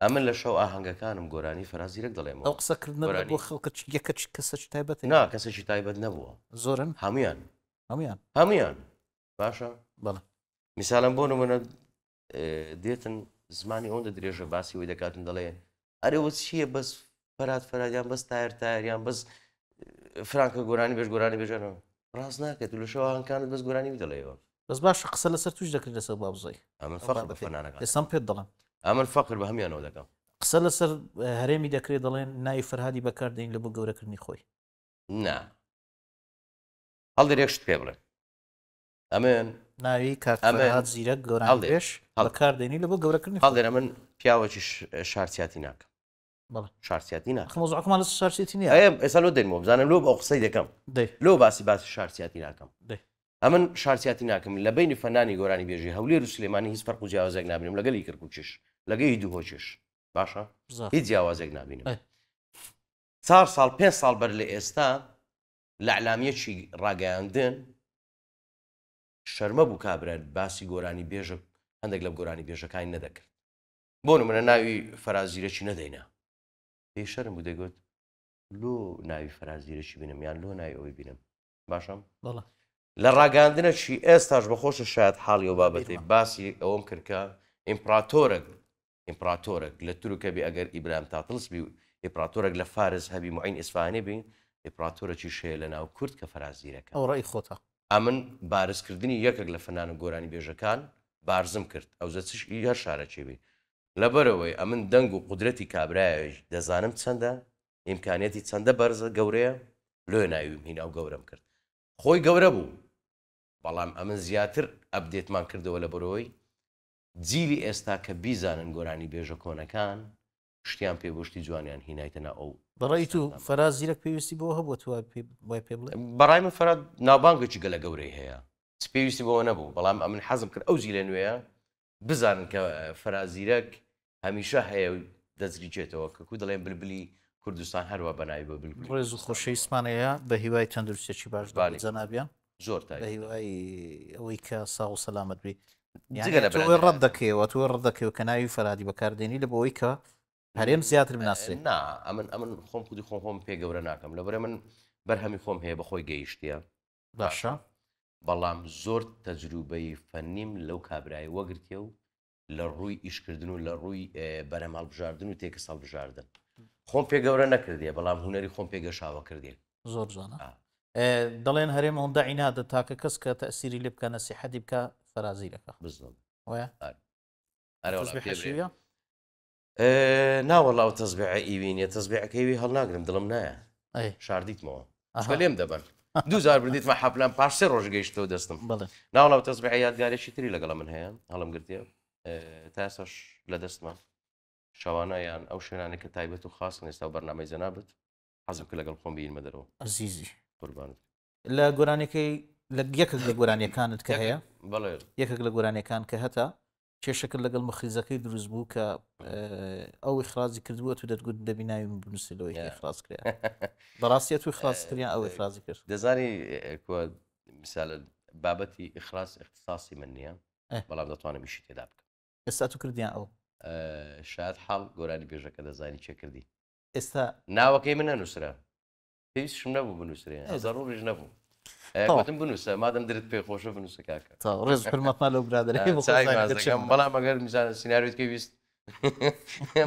ئەمن لە شەو ئاهەنگەکانم گۆرانی فەرهاد زیرەک دەڵێمەوە ئەو قسەکردنە بۆ خەڵکە یەکەچ کەسەچ تایبەت نا کەسێکی تایبەت نەبووە زۆرن هەمویان باشە بەڵێ میساڵم بۆ نمونە دێتن زمانی ئەوەندە درێژە باسی وی دەکاتن دەڵێ ئەرێوە چییە بەس فەرهادیان بەس تایریان بەس فرانکە گۆرانی بێژ گۆرانی بێژانەوە ڕاست ناکەێت و لە شەو ئاهەنگەکانت بەس گۆرانی دەڵێەوە بەس باشە قسە لەسەر توش دەکرێت لەسەر بابزای ئەمن فەخر بە فەنانەکان ئێستام پێت دەڵێن ئەمن فەخر بە هەمیانەوە دەکەم قسە لەسەر هەرێمی دەکرێت دەڵێن ناوی فەرهادی بەکاردێن لە بۆ گەورەکردنی خۆی نا هەڵدەرێکشت پێ بڵێ ئەمن ناوی کاک فەرهاد زیرەک گەوران پێش بەکاردێنی لە بۆ گەورەکردنی هەڵدێرە من پیاوەکی شارسیاتی ناکەم شارسیاتی ناکەم مۆزوعەکەمان لەسەر شارسیاتی نییە ئێستا لۆ دێنمەوە بزانم لۆ ئەو قسەی دەکەم لۆ باسی شارسیاتی ناکەم ئەمن شارسیاتی ناکەم لە بینی فەنانی گۆرانی بێژی هەولێر و سلێمانی هیچ فەرق و جیاوازێک نابینم لەگەلی کرد و چش لەگەی دوو هۆچش باشە هیچ جیاوازێک نابینم 4 ساڵ 5 ساڵ بەر لە ئێستا لە ئەعلامیەکی ڕاگەیاندن شەرمە بوو کابرا باسی گۆرانی بێژە هەندێک لە گۆرانی بێژەکانی نەدەکرد بۆ نمونە ناوی فەرهاد زیرەکی نەدەینا پێی شەرم بوو دەگوت لۆ ناوی فەرهاد زیرەکی بینم یان لۆ ناوی ئەوەی بینم باشم لە ڕاگەاندنەکی ئێستاش بەخۆشە شاید حاڵی و بابەتی باسی ئەوەم کردکە ئیمپراتۆرێک لە تورکەبی ئەگەر ئیبراهیم تاتڵسبی و ئیمپراتۆرێک لە فارس هەبی معین ئیسفاهانی بین ئیمپراتۆرێکی شەیە لە ناو کورد کە فەرهاد زیرەکە ئەو ڕێی خۆتە ئەمن بارزکردنی یەکێک لە فەنانە گۆرانی بێژەکان بارزم کرد ئەو زەچش هەر شارەچێبی لەبەرەوەی ئەمن دەنگ و قودرەتی کابرایش دەزانم چەندە ئیمکانیەتی چەندە بەرزە گەورەیە لۆ ناویم هین ئەو گەورەم کرد خۆی گەورە بوو بەڵام ئەمن زیاتر ئەبدێتمان کردەوە لە بەرەوەی جیلی ئێستا کە بیزانن گۆرانی بێژە کۆنەکان شتیان پێبشتی جوانیان هینایتەنا ئەو بەڕای تو فەرهاد زیرەک پێویستی بۆ هەبوو تو وای پێ بڵێ بەڕای من فەرهاد ناوبانگێکی گەلە گەورەی هەیە پێویستی بۆەوە نەبوو بەڵام ئەمن حەزم کرد ئەو جیلە نوێیە بزانن کە فەرهاد زیرەک هەمیشە هەیە و دەستگیرێتەوە کە کو دەڵێن بلبلی کوردستان هەروە بەناوی بە بلبلی ڕێز و خۆشەویستمانەیە بە هیوای تەندروستێکی باش جەنابیان زۆر بە هیوای ئەوەی کە ساغ و سەلامەت بێ توی ڕەت دەکەیەوە توی ڕەت دەکەوە کە ناوی فەرهادی بەکاردێنی لە بۆەوەی کە هەرێم زیاتر بناسێ نا ئەمن خۆم خودی خۆم پێ گەورە ناکەم لەبەرە من بەرهەمی خۆم هەیە بەخۆی گەیشتیە باشە بەڵام زۆر تەجروبەی فەنیم لەو کابرایی وەگرتیە و لە ڕووی ئیشکردن و لە ڕووی بەرەم هەڵبژاردن و تێکە هەڵبژاردن خۆم پێ گەورە نەکردیە بەڵام هوەری خۆم پێگەشاوە کردێ زۆر جوانە دەڵێن هەرێم ئەوەندە عینادە تاکە کەس کە تەسیری لێ بکە نەسیحەتی بکە فەرهاد زیرەکە بزڵ وایە ناوەڵاو تەزبیع ئیوینە تەزبیعەکەیوی هەڵناگرم دڵم نایە شاردیتمەوە لێم دەبەر 2000 بردیتمە حەپلان پاش 3 ڕۆژ گەیشتەوە دەستم ناوەڵاو تەزبیع یادگارێکی تری لەگەڵە من هەیە هەڵم گرتێ تا ئێستاش لە دەستمە شەوانە یان ئەو شوێنانێک کە تایبەت و خاصن ئێستا و بەرنامەی جەنابەت حەزم کرد لەگەڵ خۆم بینمە دەرەوە عزیزی قوربانت لە گۆرانەکەی یەکێک لە گۆرانیەکانت کە هەیە بەڵێ یەکێک لە گۆرانیەکان کە هەتا کێشەکە لەگەڵ مخریزەکەی دروست بوو کە ئەو ئیخرازی کردووە تو دەتگوت دەبیناوی من بنووسیلەوەی ئیخراز کرا بەڕاستیە تو ئیخرازکردیان ئەو ئیخرازی کرد دەزانی مثالە بابەتی ئیخراز اختصاصی من نییە بەڵام دەتوانم میشی تێدا بکەم ئێستا تو کردیان ئەو شاید حاڵ گۆرانی بێژەکە دەزانی چێ کردی ئێستا ناوەکەی من نەنووسرا پێویستشم نەبوو بنووسێ ضروريش نەبوو گوتم بنووسە مادەم درت پێ خۆشە بنووسە کاکە ڕێز حرمەتمان لەو برادەکەی بەڵام ئەگەر میزان سینناریوت پێویست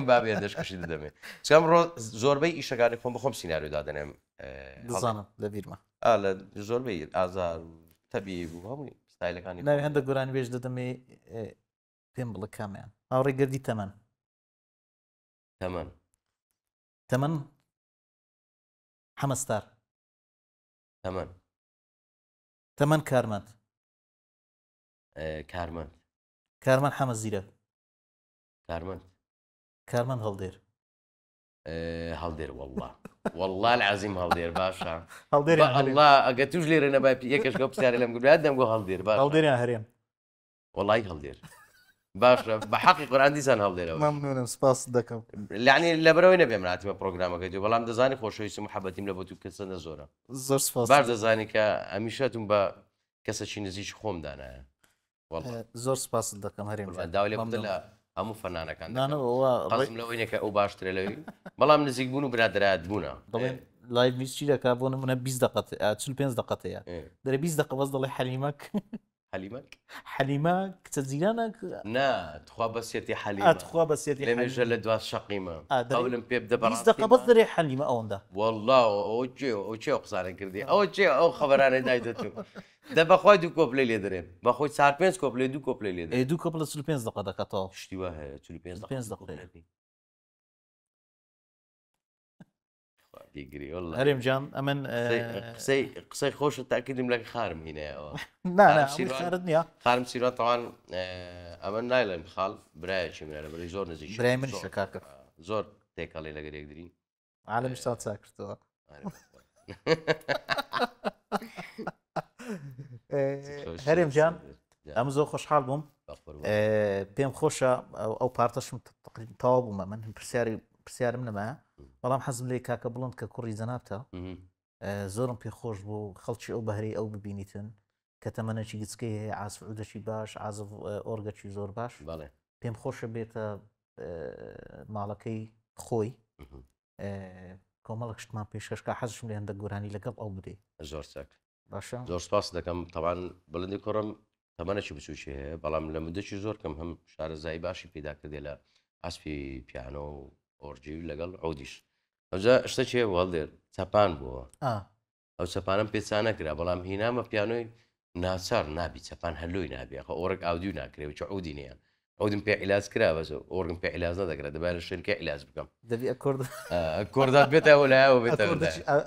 بابێ دەشکشی دەمێت چکەم ڕۆ زۆربەی ئیشەکانی خۆم بخۆم سینناریو دادنێم دەزانم لە بیرمە لە زۆربەی ئازار تەبی بوو هەمووی ستایلەکانی ناوی هەندە گۆرانی بێژ دەدەمێ پێم بڵە کامیان هاوڕێ گردی تەمەن تەمەن حەمەستار تەمەن کارمەند کارمەند حەمە زیرە کارمەند هەڵدێر والله العظیم هەڵدێر باشە الله ئەگە توش لێرە نەبای یەکەش گە پرسیارە لەم گوت دەم گۆ هەڵدێر هەڵدێریان هەرێم وڵی هەڵدێر باشە بە حەقی قورئان دیسان هەڵدێرەوە مەمنونم سپاس دەکەم لعنی لەبەرەوەی نەبێم راتیمە پرۆگرامەکەی تو بەڵام دەزانی خۆشەویستی محەبەتیم لە بۆ تو کەسەندە زۆرە زۆر سپاس باش دەزانی کە ئەمیشەتون بە کەسەکی نزیکی خۆم دانایە زۆر سپاس دەکەم هەرێم داوای لێ لە هەموو فەنانەکان قەزم لەوەی نەکە ئەو باشترە لەوی بەڵام نزیک بوون و برادرایەت بوونە لایڤ میسچی دەکا بۆ نمونە 20 دقەت 45 دقەتەیە دەرێ 20 دقە بەس دەڵێ حەلیمە کچە جیرانە نا تخوا بەسێتی حەلیمە بەسێتی لێمێژە لە دوا شەقیمە ئەولم پێ بدە 20 دقە بەس دەرێ حەلیمە ئەوەندا والله ئەو چێ قسانە کردی ئەوە چێ ئەو خەبەرانە دایدەتون دە بەخوای دوو کۆپلێ لێ دەرێن بەخۆی 4 کۆپلێ دوو کۆپلێ لێ دێ دوو کۆپلە 45 دقە دەکاتەوە شتی وە هەیە 45 دقە هەرێم جان ئەمن قسەی خۆشە تاکیدم لە خارم هینەیەەوە خارت نییە خارم سیرۆ تاوان ئەمە نایڵێم خاڵ برایەکی منە بەری زۆر نزیک برای من شکاکە زۆر تێکەڵی لەگەر یەکدرین عالەمی سا چاکردەوە هەرێم جان ئەم زۆر خۆشحاڵ بووم پێم خۆشە ئەو پارتەشم تەواو بوومە من پرسیارم نەما بەڵام حەزم لێ کاکە بڵند کە کوڕی جەنابتە زۆرم پێخۆش بوو خەڵکی ئەو بەهرەی ئەو ببینیتن کە تەمەنەکی گچکەی هەیە عازف عودەکی باش عازف ئۆرگەکی زۆر باش پێم خۆشە بێتە ماڵەکەی خۆی کۆمەڵک شتمان پێشکەشکە حەزشم لێ هەندە گۆرانی لەگەڵ ئەو بدەی زۆر چاک باشە زۆر سپاس دەکەم تەوان بڵندی کوڕم تەمەنەکی بچوشی هەیە بەڵام لە مدەکی زۆر کەم هەم شارەزایی باشی پیدا کردێ لە ئاسپی پیانۆ و ئۆرجی لەگەڵ عودیش ئەوجا شتە چێ هەڵدێر چەپان بووە ئەو چەپانم پێچان نەکرا بەڵام هینامە پیانۆی ناچار نابی چەپان هەلوی نابێ خە ئۆرگ ئاودیو ناکرێ چ عودی نیە عودم پێ عیلاج کرا بەس ئۆرگم پێ عیلاج نەدەکرێت دەبێت لە شوێنکە عیلاج بکەم دەبی ئەکۆردات بێتەوە لایەوە بێتەوە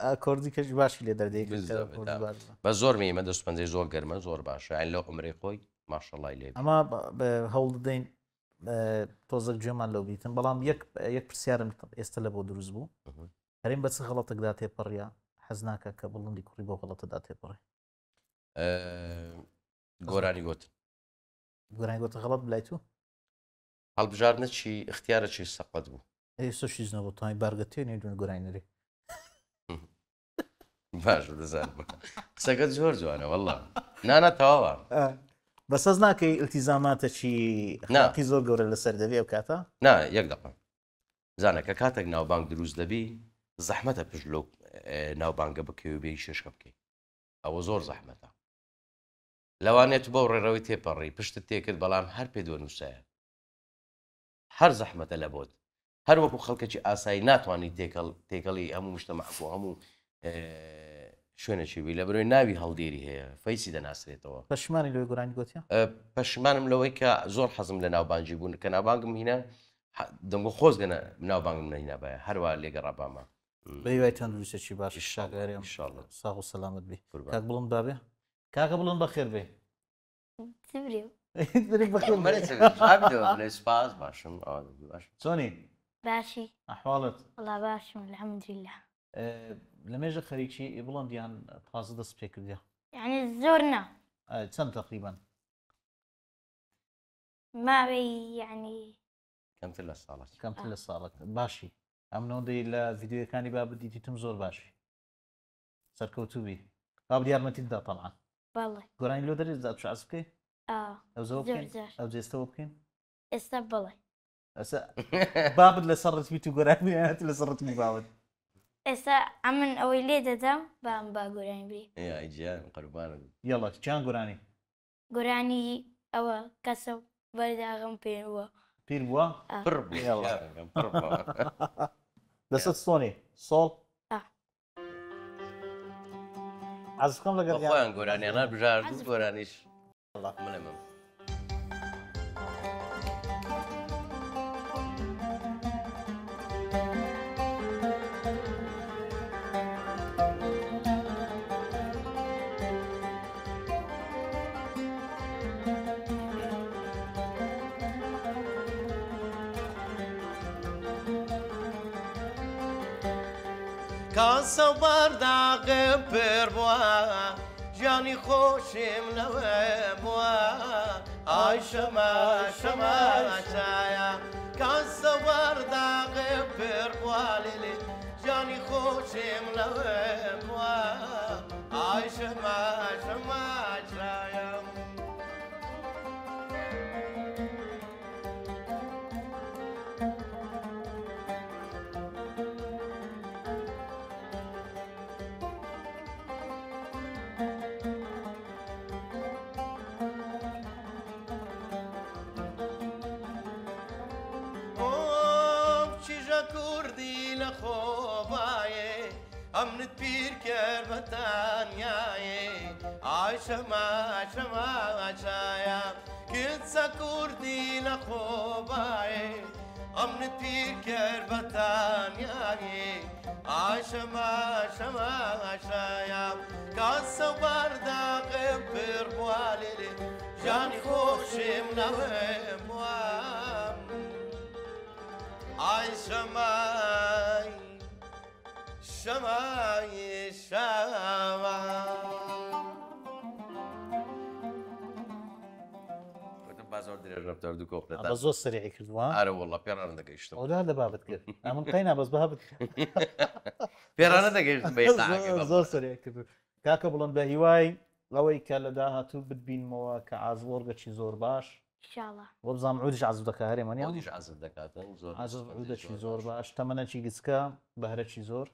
ئەکۆردی کەش باشی لێ دەردێک بە زۆر میمە دەست پەنجەی زۆر گەرمە زۆر باشە ئەین لەو عمرەی خۆی ماشەڵڵای لێ ئەمە هەوڵ دەدەین تۆزێک گوێمان لەو بیتن بەڵام یەک پرسیارم ئێستا لە بۆ دروست بوو هەرێم بە چ غەڵەتێکدا تێپەڕیا حەز ناکە کە بڵندی کوڕی بۆ غەڵەتەدا تێپەڕێ گۆرانی گۆرانی غەڵەت بلای تو هەڵبژاردنە چی اختیارەکی سەقەت بوو ئێستاشی زنەوە تای بارگەتێنێ دوێن گۆرانەرێ باش دەزانم قسەکەت زۆر جوانە وەڵڵا نانە تەواوە بەسەز ناکەی ئیلتیزاماتێکی ناقی زۆر گەورە لەسەر دەبێ ئەو کاتە نا یەک دقە زانە کە کاتێک ناوبانگ دروست دەبی زەحمەتە پشت لەو ناوبانگە بکەوێ بێ شێشکە بکەیت ئەوە زۆر زەحمەتە لەوانێت بەو ڕێڕەوەی تێپەڕی پشتت تێکرد بەڵام هەر پێ دووە نووسایە هەر زەحمەتە لە بۆت هەر وەکو خەڵکەکی ئاسایی ناتوانانی تێکەڵی هەموو مشتەمەعکو هەموو شوێنەکی بی لە بەرەوەی ناوی هەڵدێری هەیە فەیسی دەناسرێتەوە پەشمانی لەوەی گۆرانی گوتیە پەشمانم لەوەی کە زۆر حەزم لە ناوبانجی بوون کە ناوبانگم هینە دەمگۆ خۆزگەنە ناوبانگم نەهینابایە هەروە لێگە ڕابامە بەیوای تەندروستێکی باش شاگەری ئینشاءڵڵا ساغ و سەلامت بێ کاک بڵند بابێ کاکە بڵند بەخێر بێ سپاس باشم چۆنی باشی ئەحواڵت وڵا باشم الحەمدولله لە مێژە خەریکی بڵندیان تازە دەست پێ کردیا يعني زورنا سنة تقريبا ما بي يعني كم تلا صالك كم تل صالك باشي امنو دي لا فيديو كاني باب بدي تم زور باشي سركوتوبي باب ديار ما تبدا طبعا والله قراني لو دري زاد شو عسبكي او زوبكين زور او زيستوبكين استبلي باب اللي صرت بيتو قراني هات اللي صرت بي باب اسا عمن اويليدا دام بام با قراني بي يا اجيان قربان يلا كان قراني قراني او كسب بردا غم بين و بير بوا قرب يلا قرب بس الصوني صول عزكم لقد اخوان قراني انا بجار قرانيش الله ملمم کاسە بەرداغێ پێر بووە ژیانی خۆشیم لەوێ بووە ئای شەمە شەماشایە کاسە بەرداغێ پێر بووە لێلێ ژیانی خۆشیم لەوێ بووە ئای شەمە شەماشایە ئەمنت پیر کرد بە تانیایێ ئای شەما شەماچایە کچە کوردی لە خۆبایێ ئەمنت پیر کرد بە تانیایێ ئای شەما شەماچایە کاسە بەرداغێم پێر بووە لێرێ ژیانی خۆشیم لەوێ بووە ئای شەمای شمای شما بازار درێژ رفتار دوو کۆخلێت بە زۆر سریعی کردووە ئارە وڵڵا پێڕانە دەگەیشتم ئەولا لە بابت کرد ئەمن قەینا بەس بابت پێڕانە دەگەیشتم بە زۆر سریع کرد کاکە بڵند بە هیوای ئەوەی کە لە داهاتوو بتبینمەوە کە ئازوەرگەکی زۆر باش انشاءالله وە بزانم عودش عزب دەکا هەرێمەنی ئەویش عەزب دەکاتن زۆر عزب عودەکی زۆر باش تەمەنەکی گچکە بەهرەکی زۆر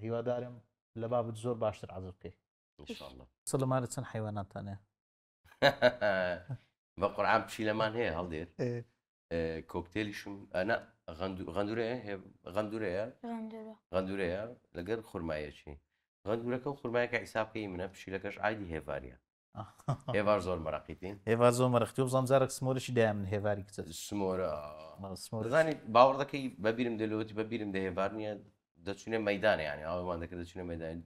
هیوادارم لە بابت زۆر باشتر عزب بکەی ئینشاءالله سلمانە چەند حیواناتانێ بە قورعان پشیلەمان هەیە هەڵدێت کۆکتێلیشم ئەنا غەندورەیە غەندورەیە لەگەر خورمایەکی غەندورەکە و خورمایەکە حیسابکەی منە پشیلەکەش عایدی هێواریە هێوار زۆر مەرەقیتین هێوار زۆر مەرەختی و بزانام جارێک سمۆرەشی دایە من هێواری کچە سمۆرە دەزانی باوەڕ دەکەی بەبیرم دەلوتی بەبیرم دە هێوار نییە دەچونێ مەدانە یانی ئەومان دەکرد دەچونێ مەدان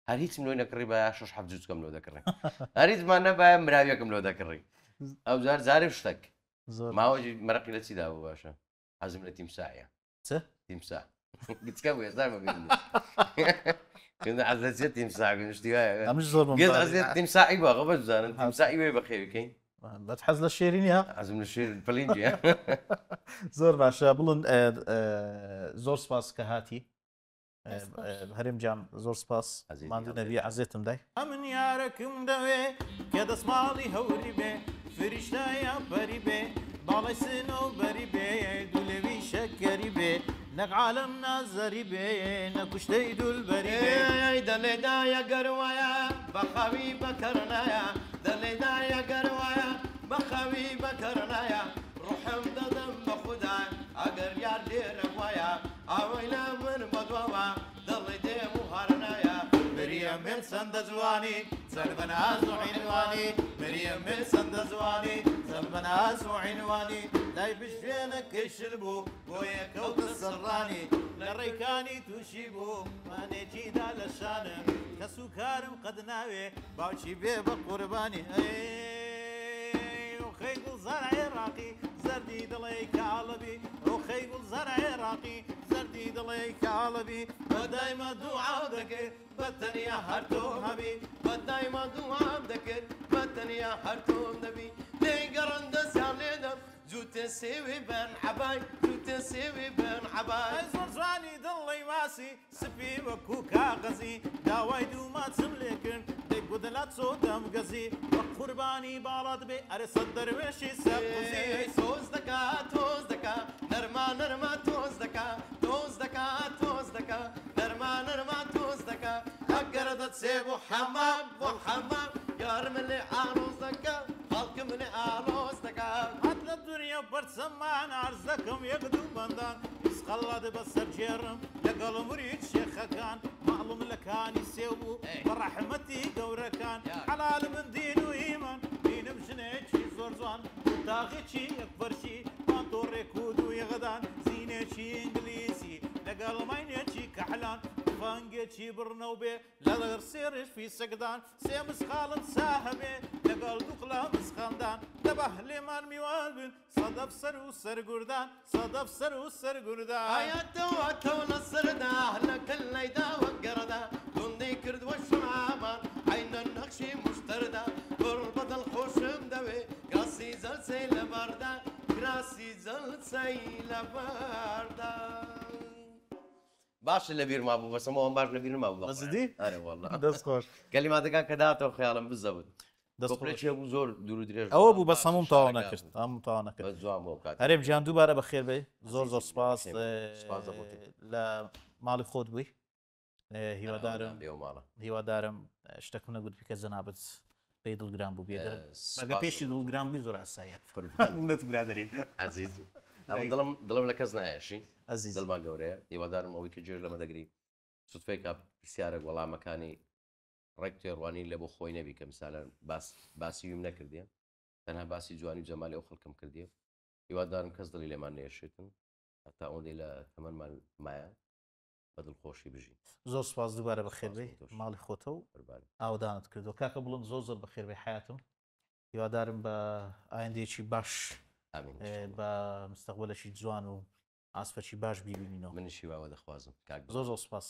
هەر هیچم لۆی نەکڕی بە 6 جوچکەم لۆ دەکڕێ هەر هیچمان نەبایە مراویەکەم لۆ دەکڕی ئەو جار زارێ شتێک ماوەی مەرەقی لە چیدا بوو باشە حەزم لە تیمساعە تیمسا گچکە بوو ێستا بەبیرم حەزێت تیمساع گشتی وایە ئەمش زۆر تیمساعی باغە بەزانن تیمساعی وێ بەخێوەکەین بەت حەز لە شێرینە حەزم لە شێر پلینجیە زۆر باشە بڵند زۆر سپاس کە هاتی هەرێم جام زۆر سپاس ماندوو نەبی عەزێتم دای ئەمن یارەکەم دەوێ کە دەسماڵی هەوری بێ فریشتایە بەری بێ باڵی سنەوە بەری بێ دوولێوی شەکەری بێ نەقعالم نازەری بێ نەکوشتەی دوولبەری بێ دەلێدایە گەروایە بەخەوی بەکەرنایە دەلێدایە گەروایە بەخەوی بەکەرنایە ڕوحم دەدەم بە خودای ئەگەر یار لێرە وایە ئەوەی لە من بەدوەوە دڵی دێم و هەرنایە مریەم من سەندە جوانی سەربەناز و عینوانی مریەم من سەندە جوانی سەربەناز و عینوانی لای بشوێنە کەشر بوو بۆ یەکەوتە سەڕانی لە ڕێکانی تووشی بوو مانێکیدا لە شانم کە سوکارم قەت ناوێ باوکی بێ بە قوربانی ڕۆخەی گوڵزار عێراقی زەردی دڵێ کاڵەبی ڕۆخەی گوڵزار عێراقی زەردی دڵێ کاڵەبی بەدایمە دوعا دەکرد بە تەنیا هەردوو هەبی بە ودايما دوام ذكر بتنيا حرتم نبي لي قرند سالدم جوت سوي بن حباي جوت سوي بن حباي زرزاني ضلي ماسي سبي وكوكا غزي داوي دوما تملكن بدلات صوتم قزي وقرباني بالاد بي أرصدر وشي سقزي توز دكا نرما توز دكا نرما توز دكا أقردت سيبو حمام يارم اللي عروس دكا خلق من عروس دكا عدل الدنيا برسمان عرزكم يقدو بندان اسقلد بسر جيرم لقل مريد شيخ كان معلوم لكان يسيبو برحمتي قوركان حلال من دين وإيمان دين بشنيك شي زورزوان داغي شي أكبر شي مانطور كودو يغدان زينة شي إنجليزي لقل ماينة شي كحلان فانجي شي برنوبي لغير سيرش في سقدان سيمس خالد ساهمي لقل دقلا مسخندان دبه لمن ميوالبن صدف سر قردان صدف سر قردان آيات ونصر دا لكل ليدا وقردا دندي كرد والشمامان عين النقشي مشتردا قربة الخوشم دوي قاسي زلسي لبردا قاسي زلسي لبردا باش اللي ما ابو بس مو باش اللي ما ابو بس دي انا والله دس خوش كلماتك كداتو خيالم بالضبط كوبليتش ابو زور دورو دريج او ابو بس همون تاوانا کرد همون تاوانا کرد زوام وقت هرم جان دوباره بخیر بی زور سپاس سپاس ل مال خود بی هیوادارم اشتكونا قلت بك زنابت بيدل جرام بو بيقدر بقى بيش دل جرام بيزور عسايا نت برادرين عزيز ظلم لك ازنا شيء عزيز دل ما قوري هیوادارم اوي كجير لما دقري صدفه بسيارك والله مكاني ريكتور واني لبو خوي نبي كمثالا باسي يوم نكرديا تنها باسي جواني جمالي او خلقم كرديا هیوادارم کەس دڵی لێمان نێشێتن هەتا ئەوەندەی لە تەمەنمان مایە بەدڵ خۆشی بژین. زۆر سپاس دووبارە بەخێر بێ ماڵی خۆتە و ئاودانت کردەوە کاکە بڵند زۆر بەخێر بێ حیاتم هیوادارم بە ئایندێکی باش بە مستەقبەلێکی جوان و ئاسپەکی باش بیبینینەوە. منیشی واوە دەخوازم زۆر سپاس.